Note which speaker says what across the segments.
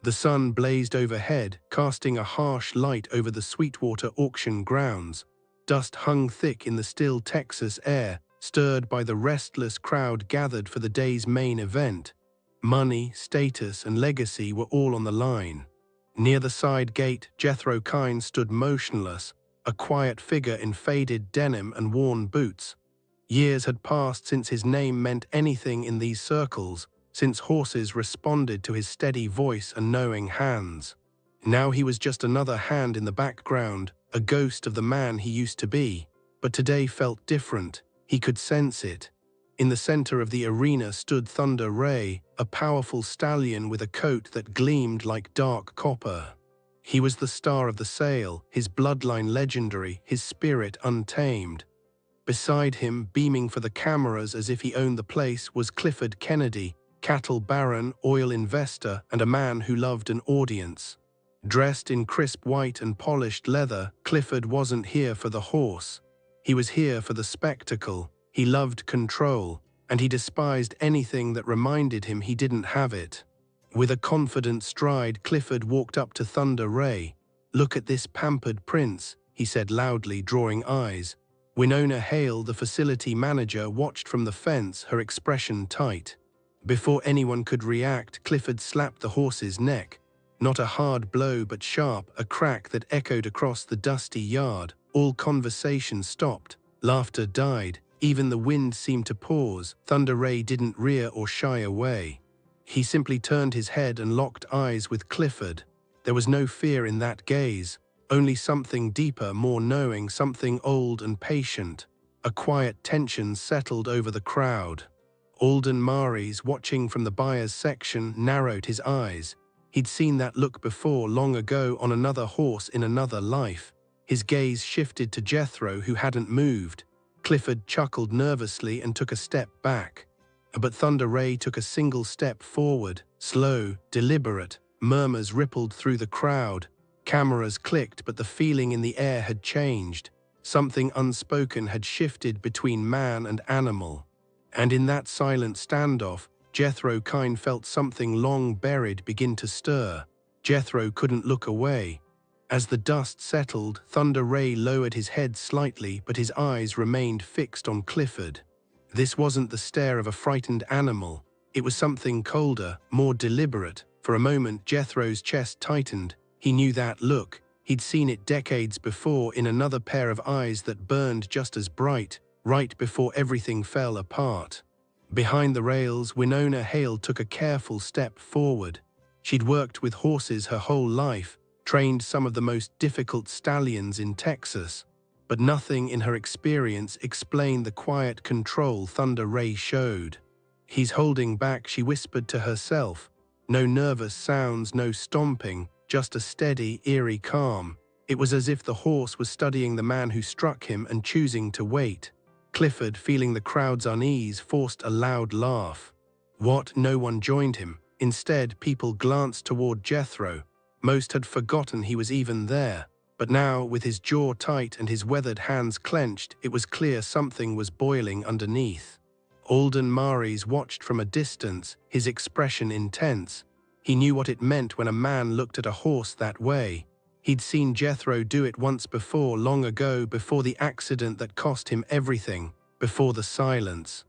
Speaker 1: The sun blazed overhead, casting a harsh light over the Sweetwater auction grounds. Dust hung thick in the still Texas air, stirred by the restless crowd gathered for the day's main event. Money, status, and legacy were all on the line. Near the side gate, Jethro Kain stood motionless, a quiet figure in faded denim and worn boots. Years had passed since his name meant anything in these circles, since horses responded to his steady voice and knowing hands. Now he was just another hand in the background, a ghost of the man he used to be. But today felt different. He could sense it. In the center of the arena stood Thunder Ray, a powerful stallion with a coat that gleamed like dark copper. He was the star of the sale, his bloodline legendary, his spirit untamed. Beside him, beaming for the cameras as if he owned the place, was Clifford Kennedy, cattle baron, oil investor, and a man who loved an audience. Dressed in crisp white and polished leather, Clifford wasn't here for the horse. He was here for the spectacle. He loved control, and he despised anything that reminded him he didn't have it. With a confident stride, Clifford walked up to Thunder Ray. "Look at this pampered prince," he said loudly, drawing eyes. Winona Hail, the facility manager, watched from the fence, her expression tight. Before anyone could react, Clifford slapped the horse's neck. Not a hard blow, but sharp, a crack that echoed across the dusty yard. All conversation stopped. Laughter died. Even the wind seemed to pause. Thunder Ray didn't rear or shy away. He simply turned his head and locked eyes with Clifford. There was no fear in that gaze, only something deeper, more knowing, something old and patient. A quiet tension settled over the crowd. Alden Maris, watching from the buyer's section, narrowed his eyes. He'd seen that look before, long ago, on another horse in another life. His gaze shifted to Jethro, who hadn't moved. Clifford chuckled nervously and took a step back. But Thunder Ray took a single step forward, slow, deliberate. Murmurs rippled through the crowd. Cameras clicked, but the feeling in the air had changed. Something unspoken had shifted between man and animal. And in that silent standoff, Jethro Kain felt something long buried begin to stir. Jethro couldn't look away. As the dust settled, Thunder Ray lowered his head slightly, but his eyes remained fixed on Clifford. This wasn't the stare of a frightened animal. It was something colder, more deliberate. For a moment, Jethro's chest tightened. He knew that look. He'd seen it decades before in another pair of eyes that burned just as bright, right before everything fell apart. Behind the rails, Winona Hail took a careful step forward. She'd worked with horses her whole life, trained some of the most difficult stallions in Texas, but nothing in her experience explained the quiet control Thunder Ray showed. "He's holding back," she whispered to herself. No nervous sounds, no stomping, just a steady, eerie calm. It was as if the horse was studying the man who struck him and choosing to wait. Clifford, feeling the crowd's unease, forced a loud laugh. What? No one joined him. Instead, people glanced toward Jethro. Most had forgotten he was even there. But now, with his jaw tight and his weathered hands clenched, it was clear something was boiling underneath. Alden Maris watched from a distance, his expression intense. He knew what it meant when a man looked at a horse that way. He'd seen Jethro do it once before, long ago, before the accident that cost him everything, before the silence.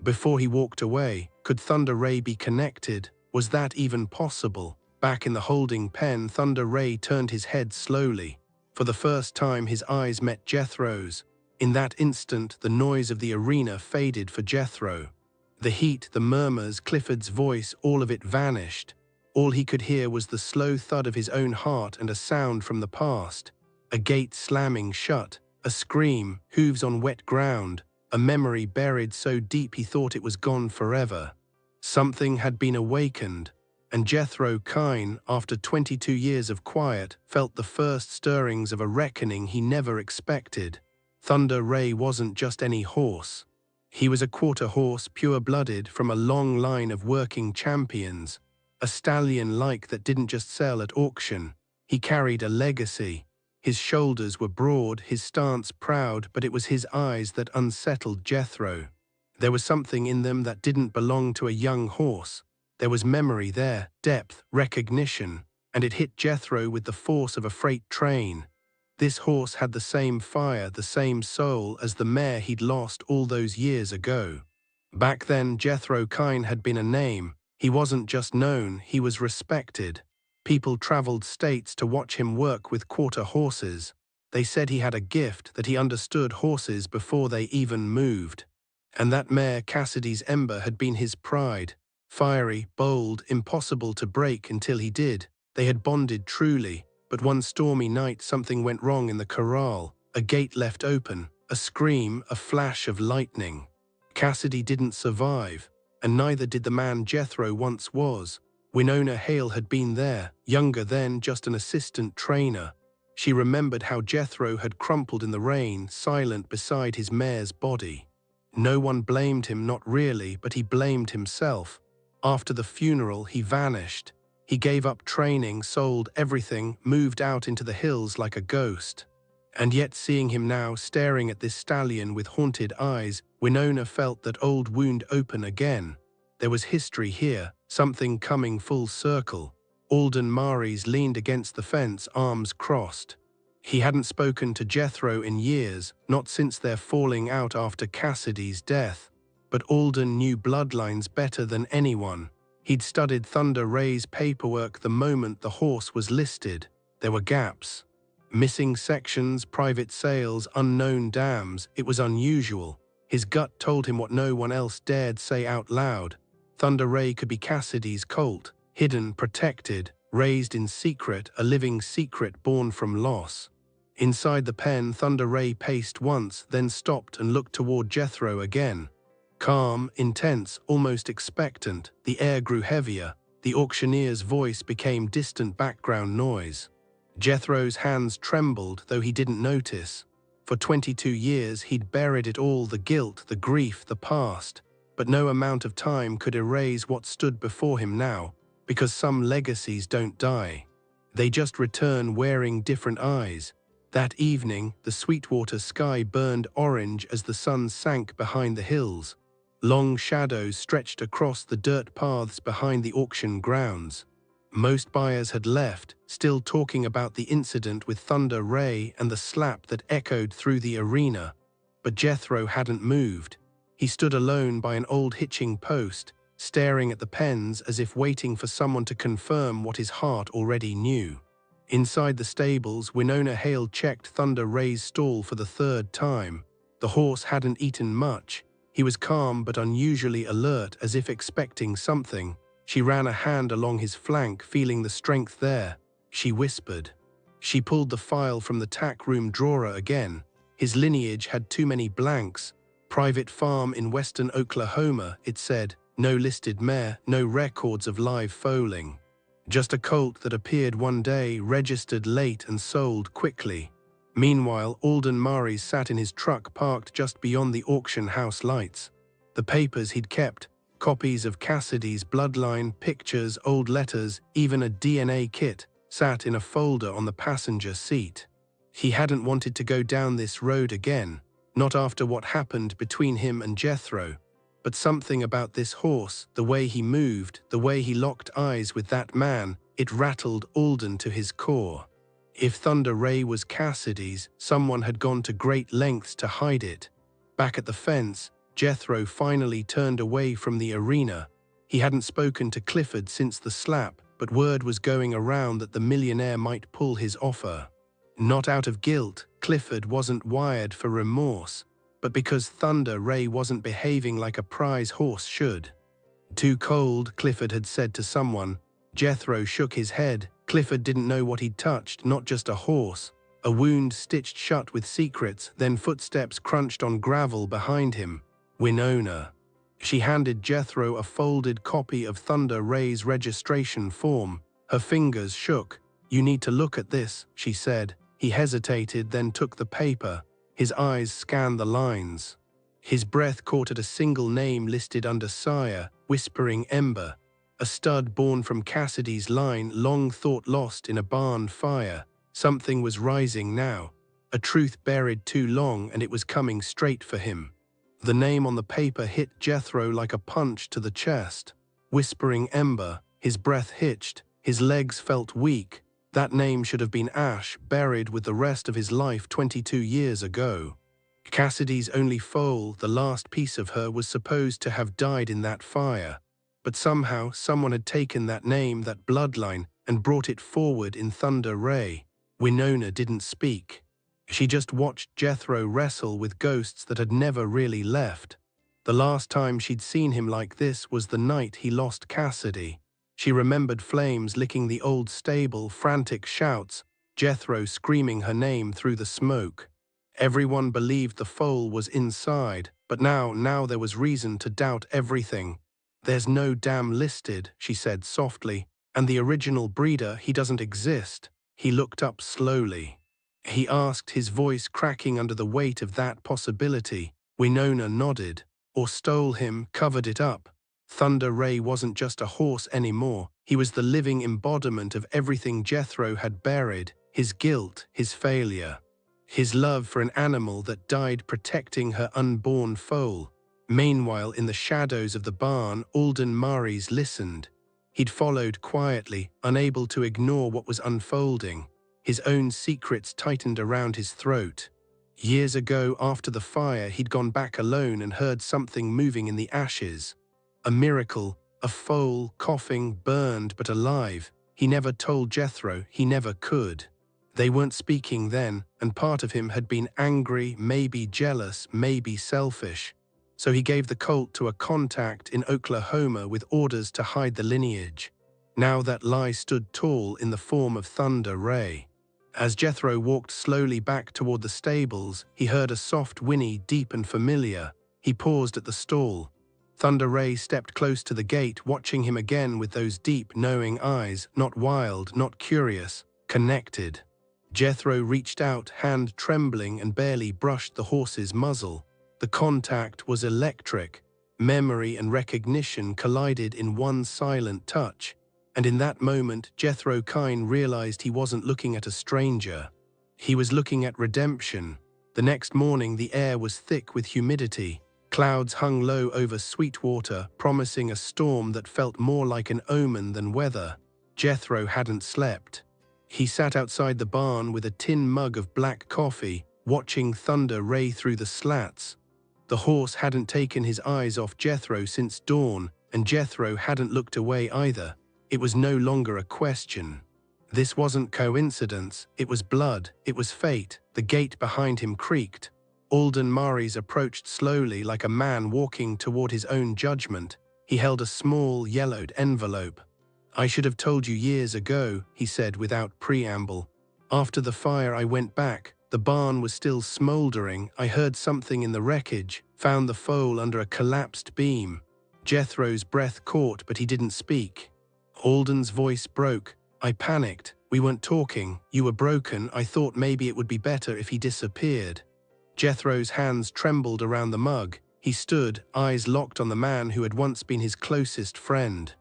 Speaker 1: Before he walked away, could Thunder Ray be connected? Was that even possible? Back in the holding pen, Thunder Ray turned his head slowly. For the first time, his eyes met Jethro's. In that instant, the noise of the arena faded for Jethro. The heat, the murmurs, Clifford's voice, all of it vanished. All he could hear was the slow thud of his own heart and a sound from the past. A gate slamming shut, a scream, hooves on wet ground, a memory buried so deep he thought it was gone forever. Something had been awakened, and Jethro Kain, after 22 years of quiet, felt the first stirrings of a reckoning he never expected. Thunder Ray wasn't just any horse. He was a quarter horse, pure-blooded, from a long line of working champions. A stallion-like that didn't just sell at auction. He carried a legacy. His shoulders were broad, his stance proud, but it was his eyes that unsettled Jethro. There was something in them that didn't belong to a young horse. There was memory there, depth, recognition, and it hit Jethro with the force of a freight train. This horse had the same fire, the same soul as the mare he'd lost all those years ago. Back then, Jethro Kain had been a name. He wasn't just known, he was respected. People traveled states to watch him work with quarter horses. They said he had a gift, that he understood horses before they even moved. And that mare, Cassidy's Ember, had been his pride. Fiery, bold, impossible to break until he did. They had bonded truly, but one stormy night something went wrong in the corral. A gate left open, a scream, a flash of lightning. Cassidy didn't survive, and neither did the man Jethro once was. Winona Hail had been there, younger then, just an assistant trainer. She remembered how Jethro had crumpled in the rain, silent beside his mare's body. No one blamed him, not really, but he blamed himself. After the funeral, he vanished. He gave up training, sold everything, moved out into the hills like a ghost. And yet, seeing him now, staring at this stallion with haunted eyes, Winona felt that old wound open again. There was history here, something coming full circle. Alden Maris leaned against the fence, arms crossed. He hadn't spoken to Jethro in years, not since their falling out after Cassidy's death. But Alden knew bloodlines better than anyone. He'd studied Thunder Ray's paperwork the moment the horse was listed. There were gaps. Missing sections, private sales, unknown dams. It was unusual. His gut told him what no one else dared say out loud. Thunder Ray could be Cassidy's colt, hidden, protected, raised in secret, a living secret born from loss. Inside the pen, Thunder Ray paced once, then stopped and looked toward Jethro again. Calm, intense, almost expectant, the air grew heavier. The auctioneer's voice became distant background noise. Jethro's hands trembled, though he didn't notice. For 22 years, he'd buried it all, the guilt, the grief, the past. But no amount of time could erase what stood before him now, because some legacies don't die. They just return wearing different eyes. That evening, the Sweetwater sky burned orange as the sun sank behind the hills. Long shadows stretched across the dirt paths behind the auction grounds. Most buyers had left, still talking about the incident with Thunder Ray and the slap that echoed through the arena. But Jethro hadn't moved. He stood alone by an old hitching post, staring at the pens as if waiting for someone to confirm what his heart already knew. Inside the stables, Winona Hail checked Thunder Ray's stall for the third time. The horse hadn't eaten much. He was calm but unusually alert, as if expecting something. She ran a hand along his flank, feeling the strength there. She whispered. She pulled the file from the tack room drawer again. His lineage had too many blanks. Private farm in western Oklahoma, it said. No listed mare, no records of live foaling. Just a colt that appeared one day, registered late and sold quickly. Meanwhile, Alden Maris sat in his truck parked just beyond the auction house lights. The papers he'd kept, copies of Cassidy's Bloodline, pictures, old letters, even a DNA kit, sat in a folder on the passenger seat. He hadn't wanted to go down this road again, not after what happened between him and Jethro. But something about this horse, the way he moved, the way he locked eyes with that man, it rattled Alden to his core. If Thunder Ray was Cassidy's, someone had gone to great lengths to hide it. Back at the fence, Jethro finally turned away from the arena. He hadn't spoken to Clifford since the slap, but word was going around that the millionaire might pull his offer. Not out of guilt, Clifford wasn't wired for remorse, but because Thunder Ray wasn't behaving like a prize horse should. Too cold, Clifford had said to someone. Jethro shook his head. Clifford didn't know what he'd touched, not just a horse. A wound stitched shut with secrets, then footsteps crunched on gravel behind him. Winona. She handed Jethro a folded copy of Thunder Ray's registration form. Her fingers shook. "You need to look at this," she said. He hesitated, then took the paper. His eyes scanned the lines. His breath caught at a single name listed under sire, whispering Ember. A stud born from Cassidy's line, long thought lost in a barn fire. Something was rising now. A truth buried too long, and it was coming straight for him. The name on the paper hit Jethro like a punch to the chest. whispering Ember. His breath hitched, his legs felt weak. That name should have been ash, buried with the rest of his life 22 years ago. Cassidy's only foal, the last piece of her, was supposed to have died in that fire. But somehow someone had taken that name, that bloodline, and brought it forward in Thunder Ray. Winona didn't speak. She just watched Jethro wrestle with ghosts that had never really left. The last time she'd seen him like this was the night he lost Cassidy. She remembered flames licking the old stable, frantic shouts, Jethro screaming her name through the smoke. Everyone believed the foal was inside, but now there was reason to doubt everything. "There's no dam listed," she said softly, "and the original breeder, he doesn't exist." He looked up slowly. He asked, his voice cracking under the weight of that possibility. Winona nodded. "Or stole him, covered it up." Thunder Ray wasn't just a horse anymore. He was the living embodiment of everything Jethro had buried, his guilt, his failure. His love for an animal that died protecting her unborn foal. Meanwhile, in the shadows of the barn, Alden Maris listened. He'd followed quietly, unable to ignore what was unfolding. His own secrets tightened around his throat. Years ago, after the fire, he'd gone back alone and heard something moving in the ashes. A miracle, a foal, coughing, burned but alive. He never told Jethro, he never could. They weren't speaking then, and part of him had been angry, maybe jealous, maybe selfish. So he gave the colt to a contact in Oklahoma with orders to hide the lineage. Now that lie stood tall in the form of Thunder Ray. As Jethro walked slowly back toward the stables, he heard a soft whinny, deep and familiar. He paused at the stall. Thunder Ray stepped close to the gate, watching him again with those deep, knowing eyes, not wild, not curious, connected. Jethro reached out, hand trembling, and barely brushed the horse's muzzle. The contact was electric. Memory and recognition collided in one silent touch. And in that moment, Jethro Kain realized he wasn't looking at a stranger. He was looking at redemption. The next morning, the air was thick with humidity. Clouds hung low over Sweetwater, promising a storm that felt more like an omen than weather. Jethro hadn't slept. He sat outside the barn with a tin mug of black coffee, watching Thunder Ray through the slats. The horse hadn't taken his eyes off Jethro since dawn, and Jethro hadn't looked away either. It was no longer a question. This wasn't coincidence, it was blood, it was fate. The gate behind him creaked. Alden Maris approached slowly like a man walking toward his own judgment. He held a small, yellowed envelope. "I should have told you years ago," he said without preamble. "After the fire I went back. The barn was still smoldering. I heard something in the wreckage, found the foal under a collapsed beam." Jethro's breath caught, but he didn't speak. Alden's voice broke. "I panicked. We weren't talking. You were broken. I thought maybe it would be better if he disappeared." Jethro's hands trembled around the mug. He stood, eyes locked on the man who had once been his closest friend.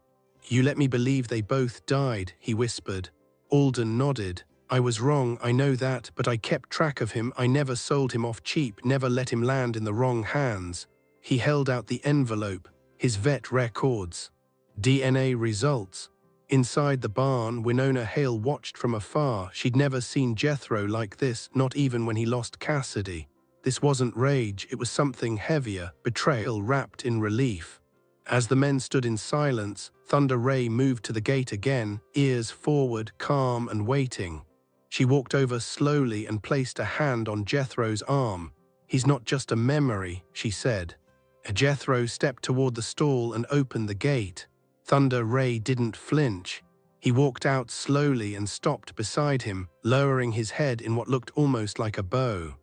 Speaker 1: "You let me believe they both died," he whispered. Alden nodded. "I was wrong, I know that, but I kept track of him. I never sold him off cheap, never let him land in the wrong hands." He held out the envelope, his vet records. DNA results. Inside the barn, Winona Hail watched from afar. She'd never seen Jethro like this, not even when he lost Cassidy. This wasn't rage, it was something heavier, betrayal wrapped in relief. As the men stood in silence, Thunder Ray moved to the gate again, ears forward, calm and waiting. She walked over slowly and placed a hand on Jethro's arm. "He's not just a memory," she said. Jethro stepped toward the stall and opened the gate. Thunder Ray didn't flinch. He walked out slowly and stopped beside him, lowering his head in what looked almost like a bow.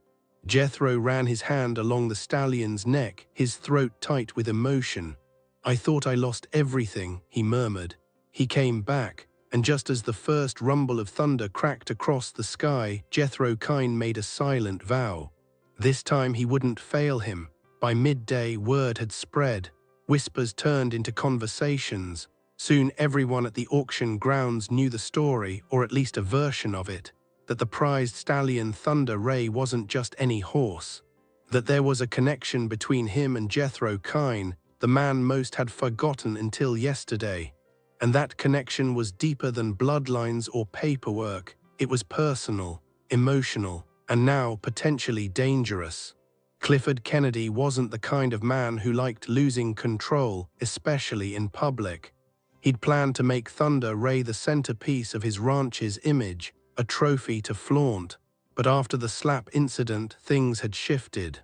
Speaker 1: Jethro ran his hand along the stallion's neck, his throat tight with emotion. "I thought I lost everything," he murmured. He came back, and just as the first rumble of thunder cracked across the sky, Jethro Kain made a silent vow. This time he wouldn't fail him. By midday, word had spread. Whispers turned into conversations. Soon everyone at the auction grounds knew the story, or at least a version of it. That the prized stallion Thunder Ray wasn't just any horse. That there was a connection between him and Jethro Kain, the man most had forgotten until yesterday. And that connection was deeper than bloodlines or paperwork. It was personal, emotional, and now potentially dangerous. Clifford Kennedy wasn't the kind of man who liked losing control, especially in public. He'd planned to make Thunder Ray the centerpiece of his ranch's image, a trophy to flaunt. But after the slap incident, things had shifted.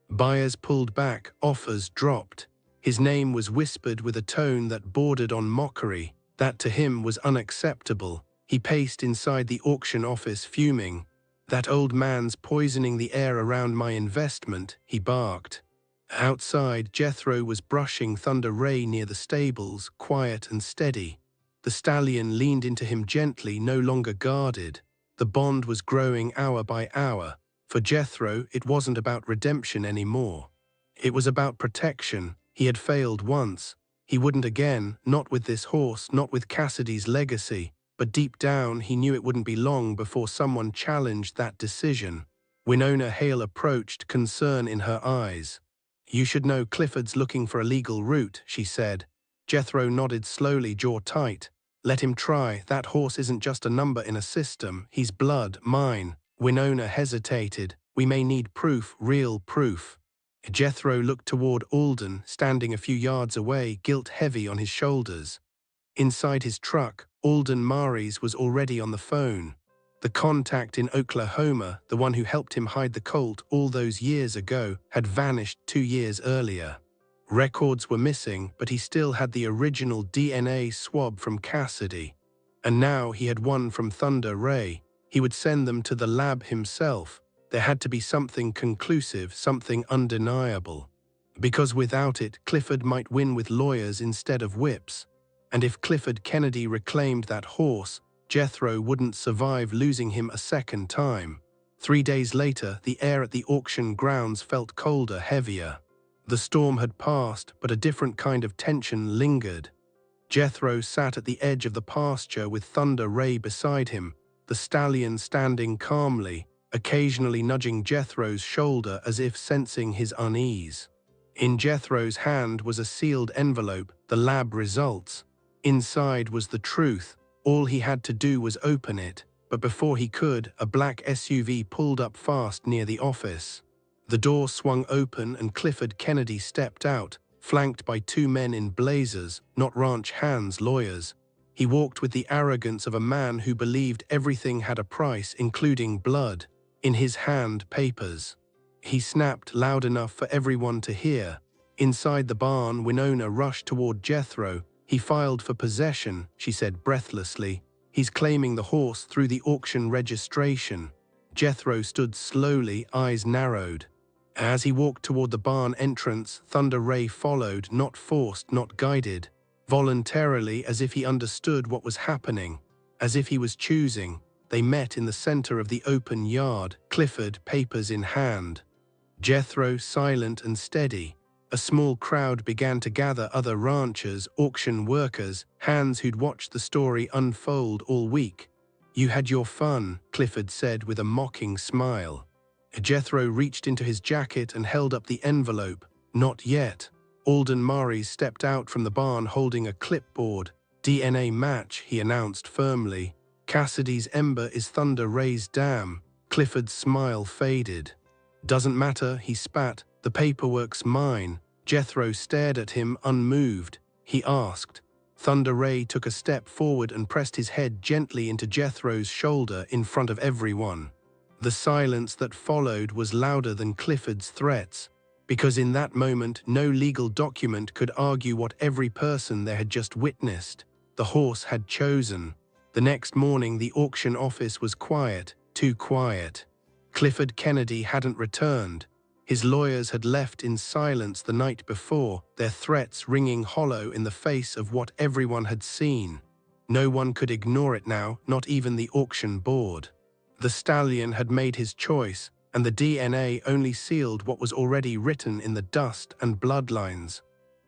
Speaker 1: Buyers pulled back, offers dropped. His name was whispered with a tone that bordered on mockery. That to him was unacceptable. He paced inside the auction office fuming. "That old man's poisoning the air around my investment," he barked. Outside, Jethro was brushing Thunder Ray near the stables, quiet and steady. The stallion leaned into him gently, no longer guarded. The bond was growing hour by hour. For Jethro, it wasn't about redemption anymore. It was about protection. He had failed once. He wouldn't again, not with this horse, not with Cassidy's legacy. But deep down, he knew it wouldn't be long before someone challenged that decision. Winona Hail approached, concern in her eyes. "You should know Clifford's looking for a legal route," she said. Jethro nodded slowly, jaw tight. "Let him try. That horse isn't just a number in a system. He's blood, mine." Winona hesitated. "We may need proof, real proof." Jethro looked toward Alden, standing a few yards away, guilt heavy on his shoulders. Inside his truck, Alden Maris was already on the phone. The contact in Oklahoma, the one who helped him hide the colt all those years ago, had vanished 2 years earlier. Records were missing, but he still had the original DNA swab from Cassidy. And now he had one from Thunder Ray. He would send them to the lab himself. There had to be something conclusive, something undeniable. Because without it, Clifford might win with lawyers instead of whips. And if Clifford Kennedy reclaimed that horse, Jethro wouldn't survive losing him a second time. 3 days later, the air at the auction grounds felt colder, heavier. The storm had passed, but a different kind of tension lingered. Jethro sat at the edge of the pasture with Thunder Ray beside him, the stallion standing calmly, occasionally nudging Jethro's shoulder as if sensing his unease. In Jethro's hand was a sealed envelope, the lab results. Inside was the truth. All he had to do was open it, but before he could, a black SUV pulled up fast near the office. The door swung open and Clifford Kennedy stepped out, flanked by 2 men in blazers, not ranch hands, lawyers. He walked with the arrogance of a man who believed everything had a price, including blood. In his hand, papers. He snapped loud enough for everyone to hear. Inside the barn, Winona rushed toward Jethro. "He filed for possession," she said breathlessly. "He's claiming the horse through the auction registration." Jethro stood slowly, eyes narrowed. As he walked toward the barn entrance, Thunder Ray followed, not forced, not guided. Voluntarily, as if he understood what was happening, as if he was choosing. They met in the center of the open yard, Clifford, papers in hand. Jethro, silent and steady. A small crowd began to gather, other ranchers, auction workers, hands who'd watched the story unfold all week. "You had your fun," Clifford said with a mocking smile. Jethro reached into his jacket and held up the envelope. "Not yet." Alden Maris stepped out from the barn holding a clipboard. "DNA match," he announced firmly. "Cassidy's Ember is Thunder Ray's dam." Clifford's smile faded. "Doesn't matter," he spat. "The paperwork's mine." Jethro stared at him, unmoved. He asked. Thunder Ray took a step forward and pressed his head gently into Jethro's shoulder in front of everyone. The silence that followed was louder than Clifford's threats, because in that moment no legal document could argue what every person there had just witnessed. The horse had chosen. The next morning the auction office was quiet, too quiet. Clifford Kennedy hadn't returned. His lawyers had left in silence the night before, their threats ringing hollow in the face of what everyone had seen. No one could ignore it now, not even the auction board. The stallion had made his choice, and the DNA only sealed what was already written in the dust and bloodlines.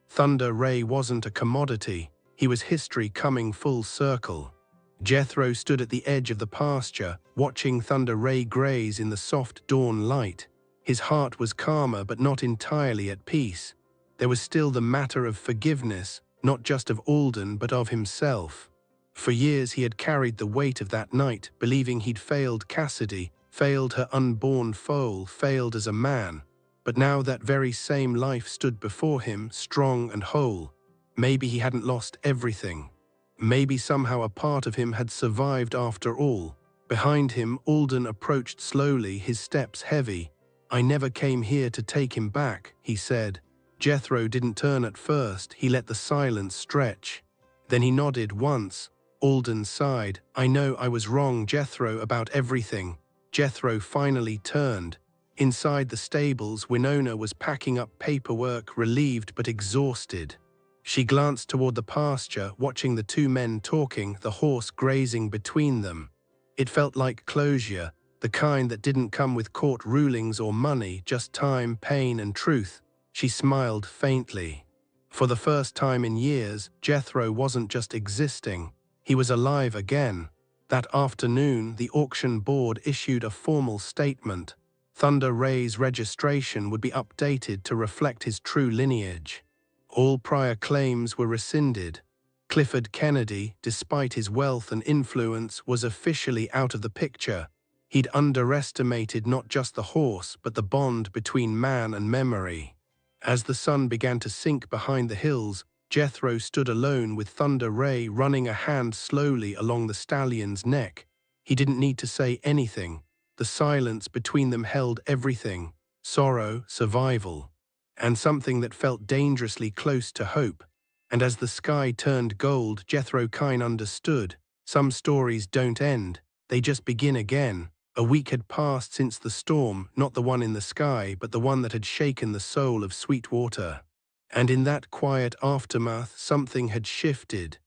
Speaker 1: Thunder Ray wasn't a commodity. He was history coming full circle. Jethro stood at the edge of the pasture, watching Thunder Ray graze in the soft dawn light. His heart was calmer but not entirely at peace. There was still the matter of forgiveness, not just of Alden but of himself. For years he had carried the weight of that night, believing he'd failed Cassidy, failed her unborn foal, failed as a man. But now that very same life stood before him, strong and whole. Maybe he hadn't lost everything. Maybe somehow a part of him had survived after all. Behind him, Alden approached slowly, his steps heavy. "I never came here to take him back," he said. Jethro didn't turn at first, he let the silence stretch. Then he nodded once. Alden sighed. "I know I was wrong, Jethro, about everything." Jethro finally turned. Inside the stables, Winona was packing up paperwork, relieved but exhausted. She glanced toward the pasture, watching the two men talking, the horse grazing between them. It felt like closure, the kind that didn't come with court rulings or money, just time, pain, and truth. She smiled faintly. For the first time in years, Jethro wasn't just existing. He was alive again. That afternoon, the auction board issued a formal statement. Thunder Ray's registration would be updated to reflect his true lineage. All prior claims were rescinded. Clifford Kennedy, despite his wealth and influence, was officially out of the picture. He'd underestimated not just the horse, but the bond between man and memory. As the sun began to sink behind the hills, Jethro stood alone with Thunder Ray running a hand slowly along the stallion's neck. He didn't need to say anything. The silence between them held everything: sorrow, survival, and something that felt dangerously close to hope. And as the sky turned gold, Jethro Kain understood. Some stories don't end, they just begin again. A week had passed since the storm, not the one in the sky, but the one that had shaken the soul of Sweetwater. And in that quiet aftermath, something had shifted.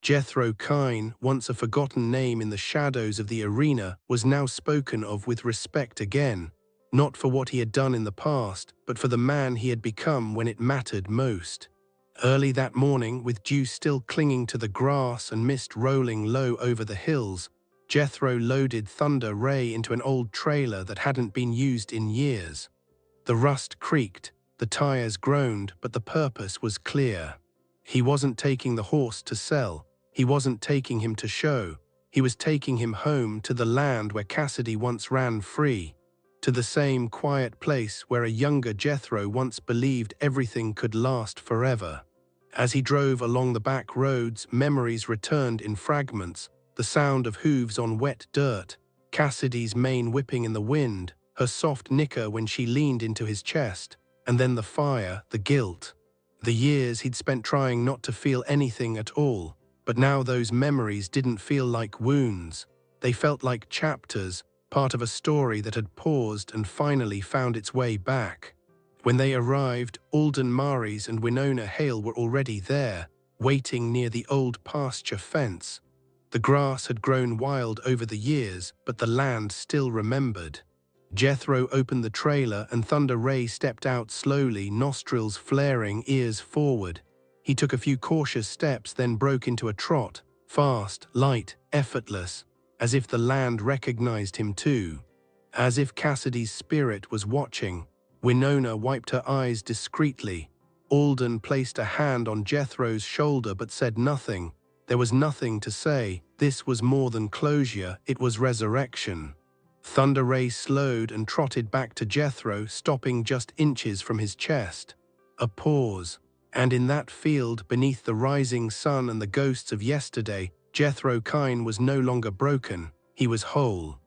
Speaker 1: Jethro Kain, once a forgotten name in the shadows of the arena, was now spoken of with respect again, not for what he had done in the past, but for the man he had become when it mattered most. Early that morning, with dew still clinging to the grass and mist rolling low over the hills, Jethro loaded Thunder Ray into an old trailer that hadn't been used in years. The rust creaked, the tires groaned, but the purpose was clear. He wasn't taking the horse to sell. He wasn't taking him to show. He was taking him home to the land where Cassidy once ran free, to the same quiet place where a younger Jethro once believed everything could last forever. As he drove along the back roads, memories returned in fragments: the sound of hooves on wet dirt, Cassidy's mane whipping in the wind, her soft nicker when she leaned into his chest, and then the fire, the guilt. The years he'd spent trying not to feel anything at all, but now those memories didn't feel like wounds. They felt like chapters, part of a story that had paused and finally found its way back. When they arrived, Alden Maris and Winona Hail were already there, waiting near the old pasture fence. The grass had grown wild over the years, but the land still remembered. Jethro opened the trailer and Thunder Ray stepped out slowly, nostrils flaring, ears forward. He took a few cautious steps, then broke into a trot, fast, light, effortless, as if the land recognized him too. As if Cassidy's spirit was watching. Winona wiped her eyes discreetly. Alden placed a hand on Jethro's shoulder but said nothing. There was nothing to say. This was more than closure, it was resurrection. Thunder Ray slowed and trotted back to Jethro, stopping just inches from his chest. A pause. And in that field, beneath the rising sun and the ghosts of yesterday, Jethro Kain was no longer broken, he was whole.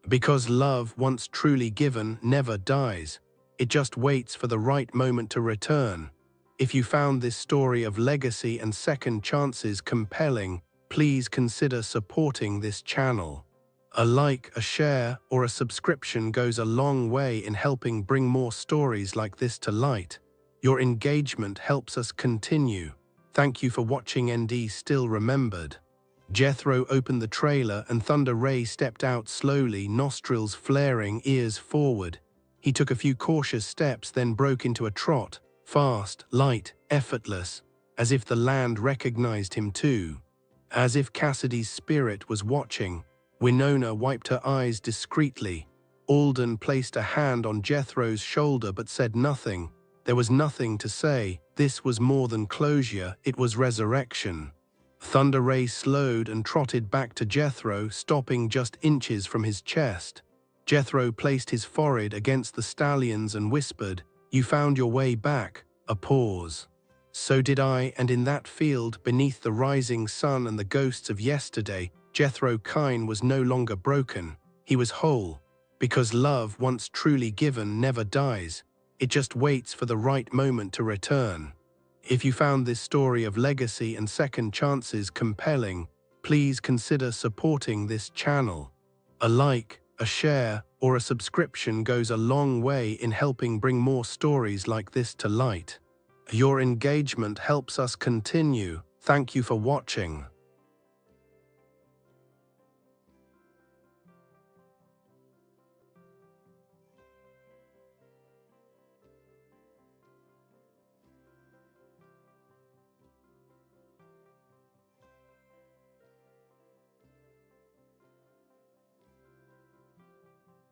Speaker 1: Because love, once truly given, never dies. It just waits for the right moment to return. If you found this story of legacy and second chances compelling, please consider supporting this channel. A like, a share, or a subscription goes a long way in helping bring more stories like this to light. Your engagement helps us continue. Thank you for watching ND Still Remembered. Jethro opened the trailer and Thunder Ray stepped out slowly, nostrils flaring, ears forward. He took a few cautious steps, then broke into a trot, fast, light, effortless, as if the land recognized him too. As if Cassidy's spirit was watching. Winona wiped her eyes discreetly. Alden placed a hand on Jethro's shoulder but said nothing. There was nothing to say. This was more than closure, it was resurrection. Thunder Ray slowed and trotted back to Jethro, stopping just inches from his chest. Jethro placed his forehead against the stallions and whispered, "You found your way back." A pause. "So did I, and in that field, beneath the rising sun and the ghosts of yesterday, Jethro Kain was no longer broken. He was whole. Because love, once truly given, never dies. It just waits for the right moment to return." If you found this story of legacy and second chances compelling, please consider supporting this channel. A like, a share, or a subscription goes a long way in helping bring more stories like this to light. Your engagement helps us continue. Thank you for watching.